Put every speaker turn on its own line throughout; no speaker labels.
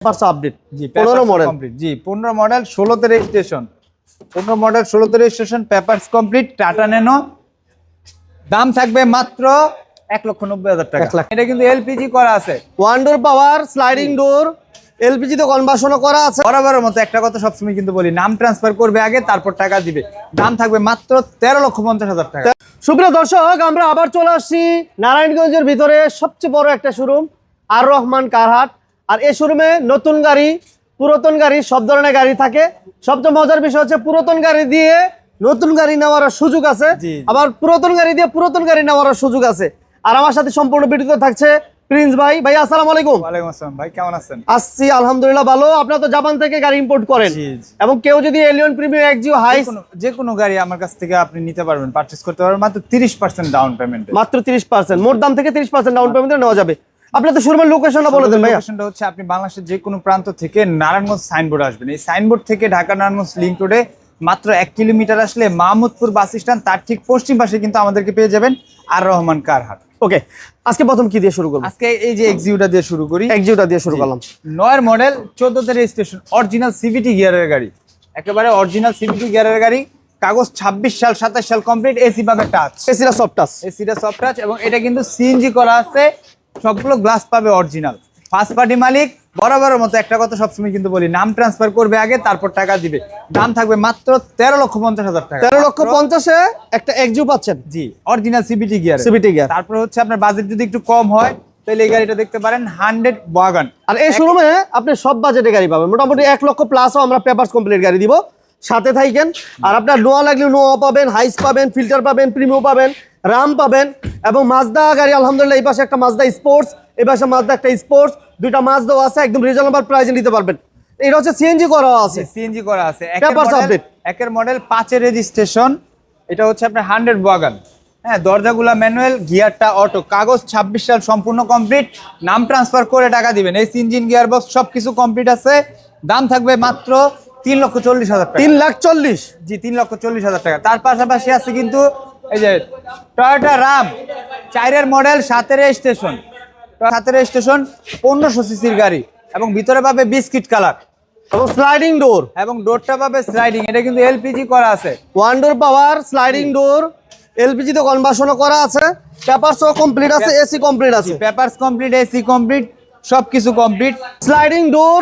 Update জি 15 model
complete জি 15 model 16 তে রেজিস্ট্রেশন 15 মডেল 16 তে registration papers complete Tata Nano দাম থাকবে মাত্র 1,90,000 টাকা এটা কিন্তু এলপিজি করা আছে
one door power sliding door LPG তে কনভার্সনও করা আছে
বরাবরের মতো একটা কথা সবসময় কিন্তু বলি নাম ট্রান্সফার করবে আগে তারপর টাকা দিবে দাম থাকবে মাত্র 13,50,000 টাকা
সুপ্রিয় দর্শক আমরা আবার চলে আসছি নারায়ণগঞ্জের ভিতরে সবচেয়ে বড় একটা শোরুম আর রহমান কারহাট আর এই শোরুমে নতুন গাড়ি পুরাতন গাড়ি সব ধরনের গাড়ি থাকে সবচেয়ে মজার বিষয় হচ্ছে পুরাতন গাড়ি দিয়ে নতুন গাড়ি নেওয়ার সুযোগ আছে আবার পুরাতন গাড়ি দিয়ে পুরাতন গাড়ি নেওয়ার সুযোগ আছে আর আমার সাথে সম্পূর্ণ ভিডিওতে থাকছে প্রিন্স ভাই ভাই আসসালামু আলাইকুম
ওয়ালাইকুম আসসালাম ভাই কেমন আছেন
আসছি আলহামদুলিল্লাহ ভালো আপনারা তো জাপান থেকে গাড়ি ইম্পোর্ট করেন এবং কেউ যদি এলিয়ন প্রিমিয়াম এক্সিও হাইস
যে কোনো গাড়ি আমার কাছ থেকে আপনি নিতে পারবেন পারচেজ করতে পারবেন মাত্র 30% ডাউন পেমেন্ট
মাত্র 30% মোট দাম থেকে 30% ডাউন পেমেন্টে নেওয়া যাবে আপনারা তো শোরুমের লোকেশনটা বলে দেন ভাই
লোকেশনটা হচ্ছে আপনি বাংলাদেশের যে কোনো প্রান্ত থেকে নারায়ণগঞ্জ সাইনবোর্ড আসবেন এই সাইনবোর্ড থেকে ঢাকা নারায়ণগঞ্জ লিংক রোডে মাত্র 1 কিলোমিটার আসলে মাহমুদপুর বাস স্ট্যান্ড তার ঠিক পশ্চিম পাশে কিন্তু আমাদেরকে পেয়ে যাবেন আর রহমান কারহাট
ওকে আজকে প্রথম কি দিয়ে শুরু করব
আজকে এই যে এক্সিউটা দিয়ে শুরু করি
এক্সিউটা দিয়ে শুরু করলাম
9 মডেল 14 তে রেজিস্ট্রেশন অরিজিনাল সিভিটি গিয়ারের গাড়ি একেবারে অরিজিনাল সিভিটি গিয়ারের গাড়ি কাগজ 26 সাল 27 সাল কমপ্লিট এসি পাবে টাচ
এসিটা সফট টাচ
এসিটা সফট টাচ এবং এটা কিন্তু সিএনজি করা আছে সবগুলো গ্লাস পাবে অরিজিনাল ফার্স্ট পার্টি মালিক বরাবরের মতো একটা কথা সবসময় কিন্তু বলি নাম ট্রান্সফার করবে আগে তারপর টাকা দিবে দাম থাকবে মাত্র 13,50,000 টাকা
13,50,000 এ একটা এক্সিউ পাচ্ছেন
জি অরিজিনাল সিভিটি গিয়ার তারপর হচ্ছে আপনার বাজেট যদি একটু কম হয় তাহলে এই গাড়িটা দেখতে পারেন 100 ওয়াগন
আর এই শোরুমে আপনি সব বাজেটে গাড়ি পাবেন মোটামুটি 1 লক্ষ প্লাসও আমরা পেপারস কমপ্লিট গাড়ি দিব সাথে থাকেন আর আপনার নোয়া লাগলে নোয়া পাবেন হাইস পাবেন ফিল্টার পাবেন প্রিমিয়াম পাবেন রাম পাবেন এবং মাজদা গাড়ি আলহামদুলিল্লাহ এই পাশে একটা মাজদা স্পোর্টস এই পাশে মাজদা একটা স্পোর্টস দুইটা মাজদা আছে একদম রিজনেবল প্রাইসে নিতে পারবেন এটা হচ্ছে সিএনজি করা আছে
সিএনজি করা আছে
একের
মডেল 5 এর রেজিস্ট্রেশন এটা হচ্ছে আপনার 100 ওয়াগন হ্যাঁ দরজাগুলা ম্যানুয়াল গিয়ারটা অটো কাগজ 26 সাল সম্পূর্ণ কমপ্লিট নাম ট্রান্সফার করে টাকা দিবেন এই ইঞ্জিন গিয়ার বক্স সবকিছু কমপ্লিট আছে দাম থাকবে মাত্র 3,40,000 টাকা
3,40,000
জি 3,40,000 টাকা তার পাশাপাশি আছে কিন্তু এই যে টয়োটা রাম 4 এর মডেল 7 এর রেজিস্ট্রেশন 7 এর রেজিস্ট্রেশন 1500 সিসির গাড়ি এবং ভিতরে পাবে বিস্কিট কালার
এবং স্লাইডিং ডোর
এবং ডোরটা পাবে স্লাইডিং এটা কিন্তু এলপিজি করা আছে
one door power sliding door LPG তে কনভার্সনও করা আছে পেপারসও কমপ্লিট আছে এসি কমপ্লিট আছে
পেপারস কমপ্লিট এসি কমপ্লিট সবকিছু complete
sliding door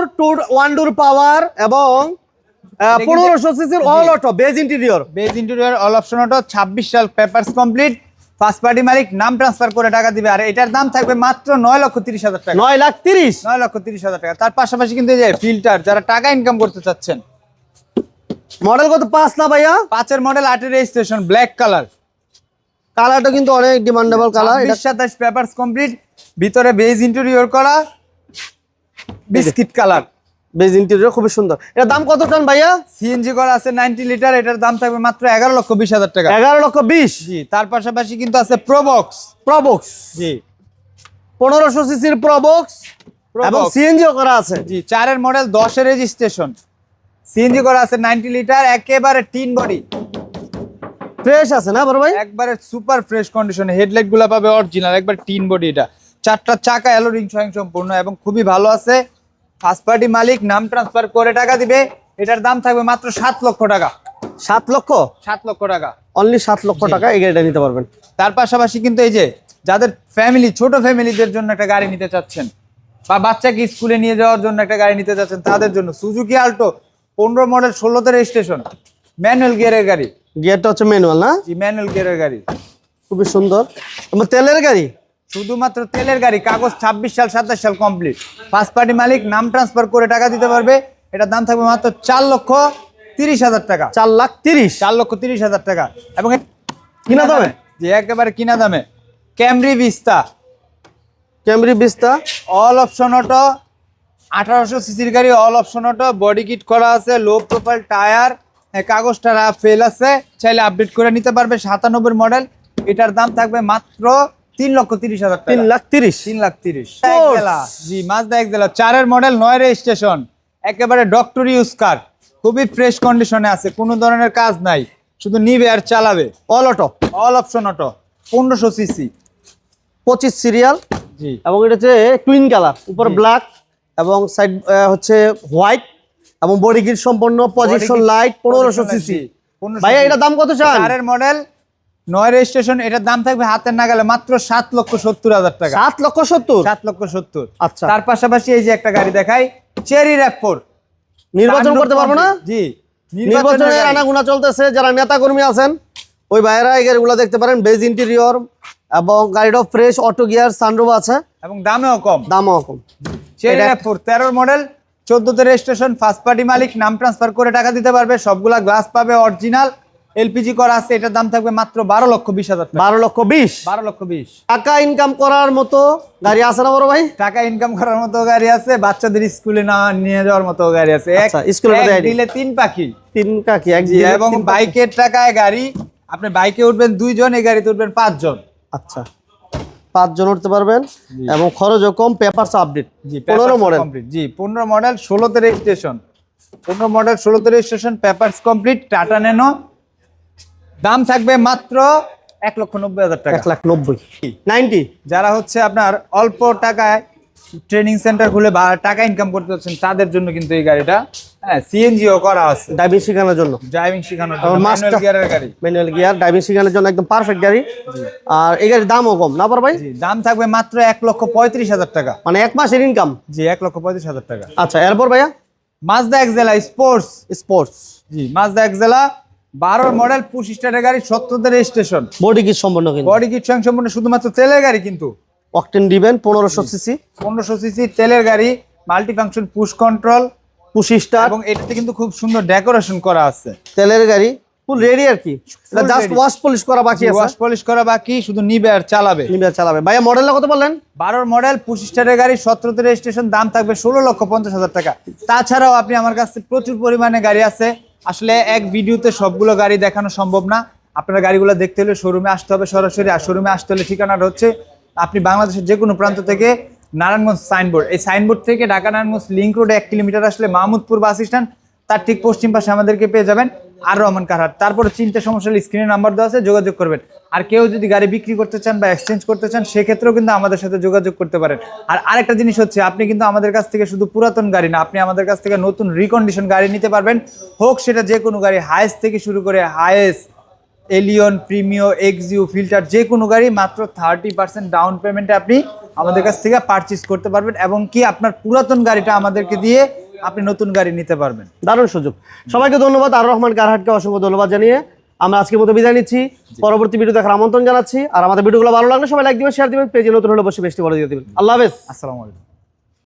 one door power এবং 1500 সিসির all auto beige interior
all option auto 26 সাল পেপারস কমপ্লিট ফার্স্ট পার্টি মালিক নাম ট্রান্সফার করে টাকা দিবে আর এটার দাম থাকবে মাত্র 9,30,000 টাকা 9,30,000 টাকা তার পাশাপাশি কিন্তু এই যে ফিল্টার যারা টাকা ইনকাম করতে চাচ্ছেন
মডেল কত 5 না ভাইয়া
5 এর মডেল 8 এর রেজিস্ট্রেশন ব্ল্যাক
কালারটা কিন্তু অনেক ডিমান্ডেবল কালার
এটা 27 পেপারস কমপ্লিট ভিতরে বেজ ইন্টেরিয়র করা বিস্কিট কালার
বেজ ইন্টেরিয়র খুব সুন্দর এর দাম কত টান ভাইয়া
সিএনজি করা আছে 90 লিটার এটার দাম থাকবে মাত্র 11,20,000 টাকা
11,20,000
জি তার পাশাপাশি কিন্তু আছে প্রবক্স জি
1500 সিসির প্রবক্স এবং সিএনজিও করা আছে
জি 4 এর মডেল 10 এর রেজিস্ট্রেশন সিএনজি করা আছে 90 লিটার একেবারে টিন বডি
ফ্রেশ আছে না বড় ভাই
একবারে সুপার ফ্রেশ কন্ডিশনে হেডলাইট গুলা পাবে অরিজিনাল একবার টিন বডি এটা চারটা চাকা এলো রিং সম্পূর্ণ এবং খুবই ভালো আছে ফার্স্ট পার্টি মালিক নাম ট্রান্সফার করে টাকা দিবে এটার দাম থাকবে মাত্র 7 লক্ষ টাকা
7 লক্ষ
টাকা
অনলি 7 লক্ষ টাকা এই গাড়িটা নিতে পারবেন
তার পাশাপাশি কিন্তু এই যে যাদের ফ্যামিলি ছোট ফ্যামিলিদের জন্য একটা গাড়ি নিতে চাচ্ছেন বা বাচ্চাকে স্কুলে নিয়ে যাওয়ার জন্য একটা গাড়ি নিতে চাচ্ছেন তাদের জন্য সুজুকি আল্টো 15 মডেল 16 তে রেজিস্ট্রেশন ম্যানুয়াল গিয়ারের গাড়ি
গিয়ারটা হচ্ছে ম্যানুয়াল না
জি ম্যানুয়াল গিয়ারের গাড়ি
খুবই সুন্দর এবং তেলের গাড়ি
শুধুমাত্র তেলের গাড়ি কাগজ 26 সাল 27 সাল কমপ্লিট ফার্স্ট পার্টি মালিক নাম ট্রান্সফার করে টাকা দিতে পারবে এটার দাম থাকবে মাত্র 4,30,000 টাকা 4,30,000 টাকা এবং
কিনা দামে
জি একেবারে কিনা দামে Camry
vista
all option auto 1800 সিসির গাড়ি all option auto body kit করা আছে লো প্রোফাইল টায়ার কাগজটা ফেল আছে চাইলে আপডেট করে নিতে পারবে 97 মডেল এটার দাম থাকবে মাত্র 3,30,000 টাকা 3,30,000 জি মাজদা এক্সেলা 4 এর মডেল 9 রেজিস্ট্রেশন একেবারে ডক্টর ইউজ কার খুবই ফ্রেশ কন্ডিশনে আছে কোনো ধরনের কাজ নাই শুধু নিবে আর চালাবে all option auto 1500 CC
25 serial
G
এবং এটা হচ্ছে টুইন কালার উপরে ব্ল্যাক এবং সাইড হচ্ছে হোয়াইট এবং বডি কিট সম্পন্ন, পজিশন লাইট, 1500 সিসি। ভাইয়া এটার দাম কত চান?
4 এর মডেল, 9 রেজিস্ট্রেশন, এটার দাম থাকবে হাতের নাগালে মাত্র 7,70,000 টাকা।
7,70,000?
7,70,000।
আচ্ছা,
তার পাশাপাশি এই যে একটা গাড়ি দেখাই, চেরি RAV4।
নির্বাচন করতে পারবো না?
জি,
নির্বাচনের আনাগোনা চলতেছে, যারা নেতা কর্মী আছেন ওই ভাইয়েরা এই গাড়িগুলো দেখতে পারেন। বেজ ইন্টেরিয়র এবং গাড়িটাও ফ্রেশ, অটো গিয়ার, সানরুফ আছে
এবং দামেও কম।
দামও কম।
চেরি RAV4 13 মডেল, 14তে রেজিস্ট্রেশন, ফার্স্ট পার্টি মালিক, নাম ট্রান্সফার করে টাকা দিতে পারবে। সবগুলা গ্লাস পাবে অরিজিনাল, এলপিজি করা আছে। এটার দাম থাকবে মাত্র 12,20,000 টাকা।
12,20,000?
12,20,000
টাকা ইনকাম করার মতো গাড়ি আছে না বড় ভাই?
টাকা ইনকাম করার মতো গাড়ি আছে, বাচ্চাদের স্কুলে না নিয়ে যাওয়ার মতো গাড়ি আছে।
আচ্ছা, স্কুলে
এক দিলে 3 পাখি।
3 কাকি এক
জি,
দিলে
এবং
3 পাখি।
বাইকের টাকায় গাড়ি, আপনি বাইকে উঠবেন 2 জন, এই গাড়িতে উঠবেন 5 জন।
আচ্ছা, 5 জন উঠতে পারবেন এবং খরচও কম, পেপারস আপডেট।
জি,
15 মডেল।
কমপ্লিট। জি, 15 মডেল, 16তে রেজিস্ট্রেশন। 15 মডেল, 16তে registration, papers complete, Tata Nano. দাম থাকবে মাত্র 1,90,000 টাকা।
1,90,000 90।
যারা হচ্ছে আপনার অল্প টাকায় ট্রেনিং সেন্টার খুলে বা টাকা ইনকাম করতে যাচ্ছেন, তাদের জন্য কিন্তু এই গাড়িটা, হ্যাঁ, সিএনজিও করা আছে
ড্রাইভিং শেখানোর জন্য,
ড্রাইভিং শেখানোর
আমার
জন্য,
মাস্টার
ম্যানুয়াল গিয়ারের গাড়ি।
ম্যানুয়াল গিয়ার, ড্রাইভিং শেখানোর জন্য একদম পারফেক্ট গাড়ি। আর এই গাড়ির দামও কম না পার ভাই?
জি, দাম থাকবে মাত্র 1,35,000 টাকা।
মানে 1 মাসের ইনকাম।
জি, 1,35,000 টাকা।
আচ্ছা, এরপর ভাইয়া
মাজদা এক্সেলা স্পোর্টস।
স্পোর্টস।
জি, মাজদা এক্সেলা 12 মডেল, 25 স্টারের গাড়ি, 70তে রেজিস্ট্রেশন,
বডি কিট সম্পন্ন কিন্তু,
বডি কিট সম্পূর্ণ, শুধুমাত্র তেলের গাড়ি কিন্তু।
অকটেন দিবেন 1500 সিসি,
1500 সিসি তেলের গাড়ি, multi function push control,
push start
এবং এটাতে কিন্তু খুব সুন্দর ডেকোরেশন করা আছে।
তেলের গাড়ি ফুল রেডি আর কি, এটা জাস্ট
ready।
ওয়াশ পলিশ করা বাকি আছে।
ওয়াশ পলিশ করা বাকি, শুধু নিবে আর চালাবে।
নিবে চালাবে। ভাইয়া মডেলটা কত বললেন?
12 মডেল, 25 স্টারের গাড়ি, 70তে রেজিস্ট্রেশন, দাম থাকবে 16,50,000 টাকা। তাছাড়াও আপনি আমার কাছে প্রচুর পরিমাণে গাড়ি আছে। আসলে এক ভিডিওতে সবগুলো গাড়ি দেখানো সম্ভব না। আপনার গাড়িগুলো দেখতে হলে শোরুমে আসতে হবে সরাসরি। আর শোরুমে আসতে হলে ঠিকানাটা হচ্ছে, আপনি বাংলাদেশের যে কোনো প্রান্ত থেকে নারায়ণগঞ্জ সাইনবোর্ড, এই সাইনবোর্ড থেকে ঢাকা নারায়ণগঞ্জ লিংক রোডে 1 কিলোমিটার আসলে মাহমুদপুর বাস স্ট্যান্ড, তার ঠিক পশ্চিম পাশে আমাদেরকে পেয়ে যাবেন। আর রহমান কারহাট। তারপরে চিন্তা সমস্যা হলে স্ক্রিনে নাম্বার দেওয়া আছে, যোগাযোগ করবেন। আর কেউ যদি গাড়ি বিক্রি করতে চান বা এক্সচেঞ্জ করতে চান, সেক্ষেত্রেও কিন্তু আমাদের সাথে যোগাযোগ করতে পারেন। আর আরেকটা জিনিস হচ্ছে, আপনি কিন্তু আমাদের কাছ থেকে শুধু পুরাতন গাড়ি না, আপনি আমাদের কাছ থেকে নতুন রিকন্ডিশন গাড়ি নিতে পারবেন। হোক সেটা যে কোনো গাড়ি, হায়েস্ট থেকে শুরু করে highest, Allion, Premio, Axio, Fielder, যে কোনো গাড়ি মাত্র 30% ডাউন পেমেন্টে আপনি আমাদের কাছ থেকে পারচেজ করতে পারবেন। এবং কি আপনার পুরাতন গাড়িটা আমাদেরকে দিয়ে আপনি নতুন গাড়ি নিতে পারবেন।
দারুণ সুযোগ। সবাইকে ধন্যবাদ। আর রহমান কারহাটকে অসংখ্য ধন্যবাদ জানিয়ে আমরা আজকের মতো বিদায় নিচ্ছি। পরবর্তী ভিডিও দেখার আমন্ত্রণ জানাচ্ছি। আর আমাদের ভিডিওগুলো ভালো লাগলে সবাই লাইক দিবেন, শেয়ার দিবেন, পেজে নতুন হলে অবশ্যই বেশি বলে দিয়ে দিবেন। আল্লাহ হাফেজ।
আসসালামু আলাইকুম।